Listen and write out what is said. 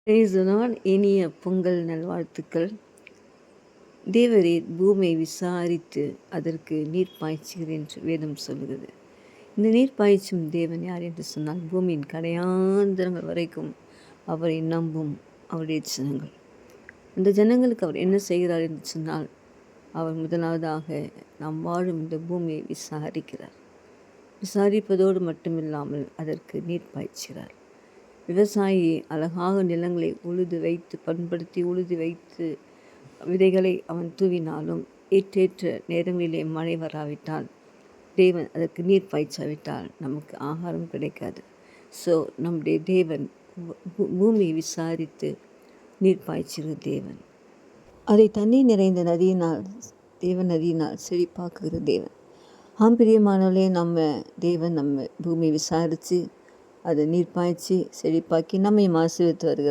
Praise the Lord. இனிய பொங்கல் நல்வாழ்த்துக்கள். தேவரீர் பூமியை விசாரித்து அதற்கு நீர் பாய்ச்சுகிறேன் என்று வேதம் சொல்லுகிறது. இந்த நீர் பாய்ச்சும் தேவன் யார் என்று சொன்னால், பூமியின் கடையாந்தரங்கள் வரைக்கும் அவரை நம்பும் அவருடைய ஜனங்கள். அந்த ஜனங்களுக்கு அவர் என்ன செய்கிறார் என்று சொன்னால், அவர் முதலாவதாக நாம் வாழும் இந்த பூமியை விசாரிக்கிறார். விசாரிப்பதோடு மட்டுமில்லாமல் அதற்கு நீர் பாய்ச்சுகிறார். விவசாயி அழகாக நிலங்களை பண்படுத்தி உழுது வைத்து விதைகளை அவன் தூவினாலும் ஏற்றேற்ற நேரங்களிலே மழை வராவிட்டால், தேவன் அதற்கு நீர் பாய்ச்சாவிட்டால் நமக்கு ஆகாரம் கிடைக்காது. ஸோ நம்முடைய தேவன் பூமியை விசாரித்து நீர் பாய்ச்சுகிற தேவன். அதை தண்ணீர் நிறைந்த நதியினால் செழிப்பாக்குகிற தேவன். பிரியமானவர்களே, தேவன் நம்ம பூமியை விசாரித்து அதை நீர் பாய்ச்சி செழிப்பாக்கி நம்மை ஆசீர்வதித்து வருகிறார்.